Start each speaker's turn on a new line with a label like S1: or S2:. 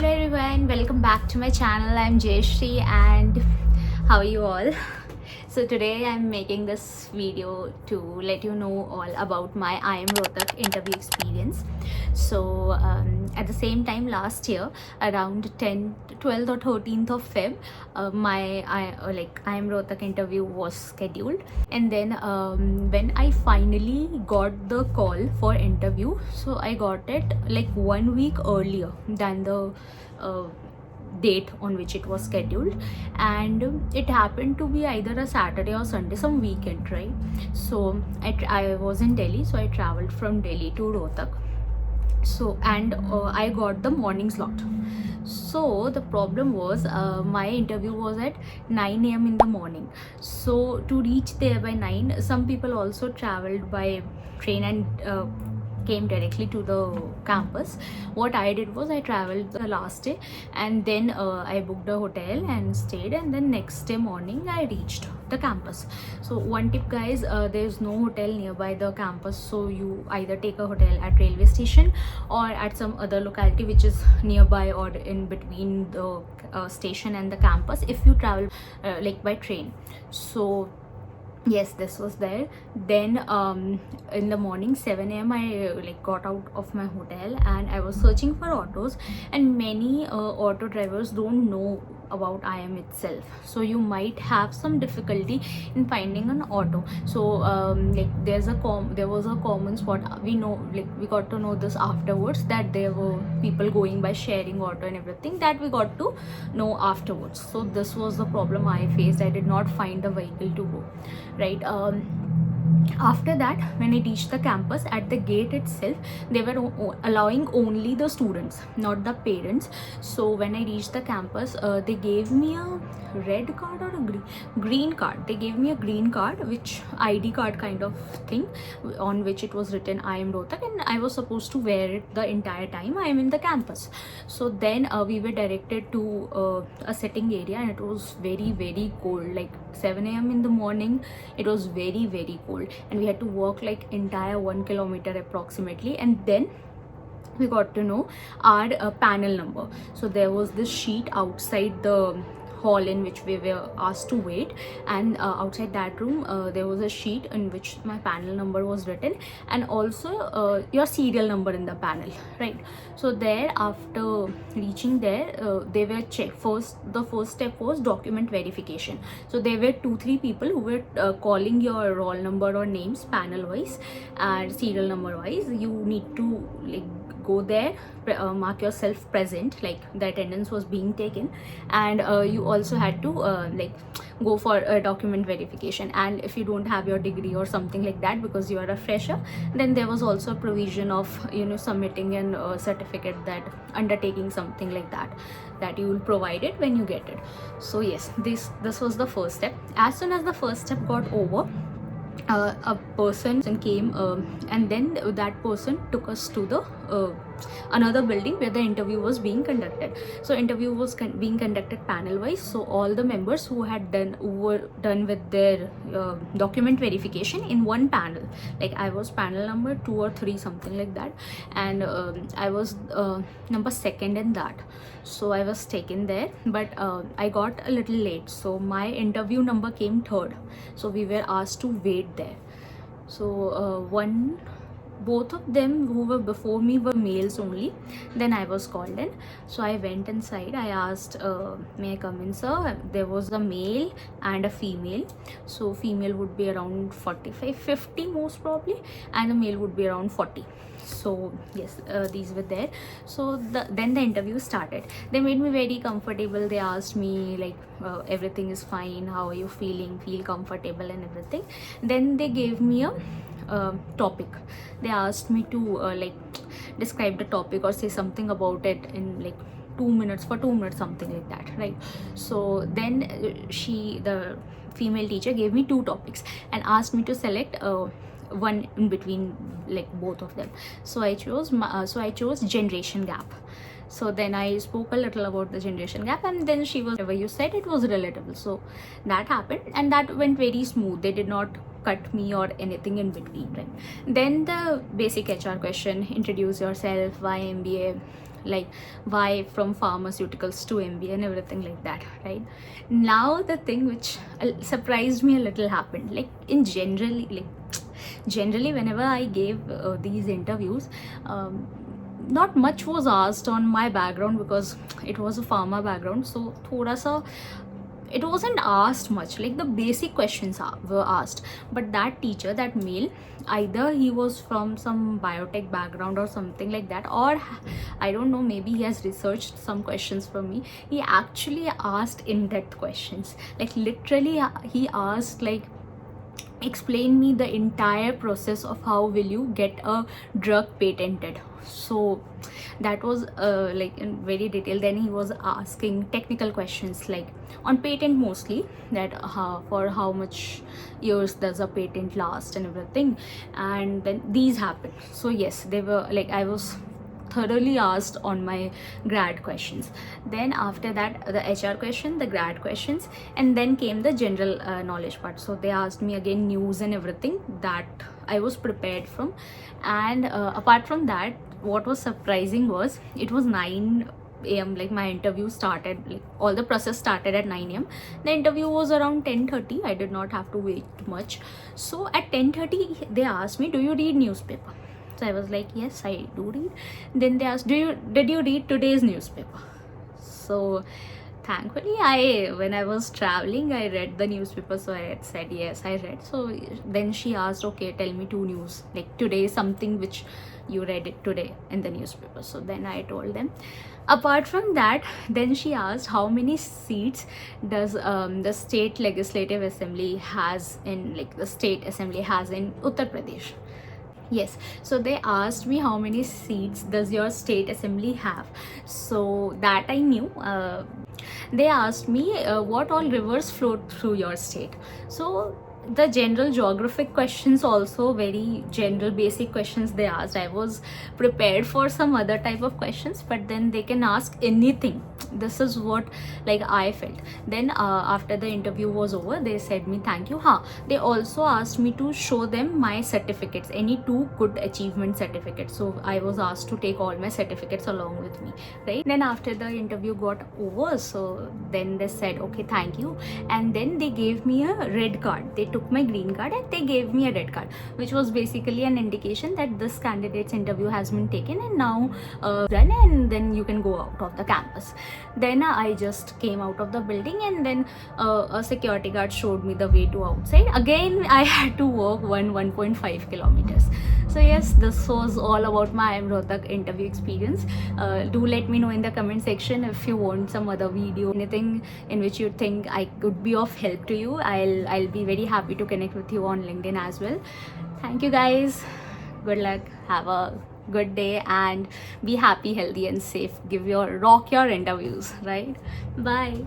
S1: Hello everyone, welcome back to my channel. I'm Jayashri and how are you all? So today I'm making this video to let you know all about my IIM Rohtak interview experience. So at the same time last year around 12th or 13th of Feb, my IIM Rohtak interview was scheduled, and then when I finally got the call for interview, so I got it like 1 week earlier than the date on which it was scheduled, and it happened to be either a Saturday or Sunday, some weekend, right? So I was in Delhi, so I traveled from Delhi to Rohtak. So and I got the morning slot. So the problem was my interview was at 9 a.m. in the morning. So to reach there by 9, some people also traveled by train and came directly to the campus. What I did was I traveled the last day, and then I booked a hotel and stayed, and then next day morning I reached the campus. So one tip guys, there's no hotel nearby the campus, so you either take a hotel at railway station or at some other locality which is nearby or in between the station and the campus if you travel like by train. So yes, this was there. Then in the morning 7 a.m. I got out of my hotel and I was searching for autos, and many auto drivers don't know about IIM itself, so you might have some difficulty in finding an auto. So there was a common spot. We know, we got to know this afterwards, that there were people going by sharing auto and everything, that we got to know afterwards. So this was the problem I faced. I did not find the vehicle to go, right? After that, when I reached the campus, at the gate itself they were allowing only the students, not the parents. So when I reached the campus, they gave me a red card or a green card. They gave me a green card, which ID card kind of thing, on which it was written IIM Rohtak, and I was supposed to wear it the entire time I am in the campus. So then we were directed to a sitting area, and it was very cold, like 7 a.m. in the morning. It was very cold, and we had to walk like entire 1 kilometer approximately, and then we got to know our panel number. So there was this sheet outside the hall in which we were asked to wait, and outside that room there was a sheet in which my panel number was written, and also your serial number in the panel, right? So there, after reaching there, they were checked first. The first step was document verification. So there were 2-3 people who were calling your roll number or names panel wise and serial number wise. You need to go there, mark yourself present, like the attendance was being taken, and you also had to go for a document verification. And if you don't have your degree or something like that, because you are a fresher, then there was also a provision of submitting an certificate, that undertaking something like that you will provide it when you get it. So yes, this was the first step. As soon as the first step got over, a person came, and then that person took us to the another building where the interview was being conducted. So interview was being conducted panel wise. So all the members who were done with their document verification in one panel, like I was panel number 2 or 3, something like that, and I was number 2nd in that. So I was taken there, but I got a little late, so my interview number came 3rd. So we were asked to wait there. So both of them who were before me were males only. Then I was called in. So I went inside. I asked, may I come in, sir? There was a male and a female. So female would be around 45-50 most probably, and the male would be around 40. So yes, these were there. So then the interview started. They made me very comfortable. They asked me like, everything is fine, how are you feeling, feel comfortable and everything. Then they gave me a topic. They asked me to describe the topic or say something about it in like 2 minutes, for 2 minutes, something like that, right? So then the female teacher gave me 2 topics and asked me to select one in between, like both of them. So I chose generation gap. So then I spoke a little about the generation gap, and then she was, whatever you said, it was relatable. So that happened, and that went very smooth. They did not cut me or anything in between, right? Then the basic HR question: introduce yourself, why MBA, like why from pharmaceuticals to MBA and everything like that, right? Now the thing which surprised me a little happened, like in generally whenever I gave these interviews, not much was asked on my background because it was a pharma background, so thoda sa it wasn't asked much, like the basic questions were asked. But that teacher, that male, either he was from some biotech background or something like that, or I don't know, maybe he has researched some questions for me. He actually asked in-depth questions, like literally he asked like, explain me the entire process of how will you get a drug patented. So that was like in very detail. Then he was asking technical questions like on patent mostly, that for how much years does a patent last and everything. And then these happened. So yes, they were like, I was thoroughly asked on my grad questions. Then after that, the HR question, the grad questions, and then came the general knowledge part. So they asked me again news and everything that I was prepared from. And apart from that, what was surprising was it was 9 a.m. like my interview started, like all the process started at 9 a.m. The interview was around 10:30. I did not have to wait much. So at 10:30 they asked me, do you read newspaper? So I was like, yes, I do read. Then they asked, did you read today's newspaper? So thankfully, when I was traveling, I read the newspaper. So I had said yes, I read. So then she asked, okay, tell me 2 news, like today, something which you read it today in the newspaper. So then I told them. Apart from that, then she asked how many seats does the state legislative assembly has in, like the state assembly has in Uttar Pradesh. Yes, so they asked me how many seats does your state assembly have. So that I knew. They asked me what all rivers flow through your state. So the general geographic questions, also very general basic questions they asked. I was prepared for some other type of questions, but then they can ask anything. This is what like I felt. Then after the interview was over, they said me thank you. They also asked me to show them my certificates, any 2 good achievement certificates. So I was asked to take all my certificates along with me, right? Then after the interview got over, so then they said okay, thank you, and then they gave me a red card. They took my green card and they gave me a red card, which was basically an indication that this candidate's interview has been taken and now done, and then you can go out of the campus. Then I just came out of the building, and then a security guard showed me the way to outside. Again, I had to walk 1.5 kilometers. So yes, this was all about my IIM Rohtak interview experience. Do let me know in the comment section if you want some other video, anything in which you think I could be of help to you. I'll be very happy to connect with you on LinkedIn as well. Thank you guys. Good luck. Have a good day and be happy, healthy and safe. Rock your interviews, right? Bye.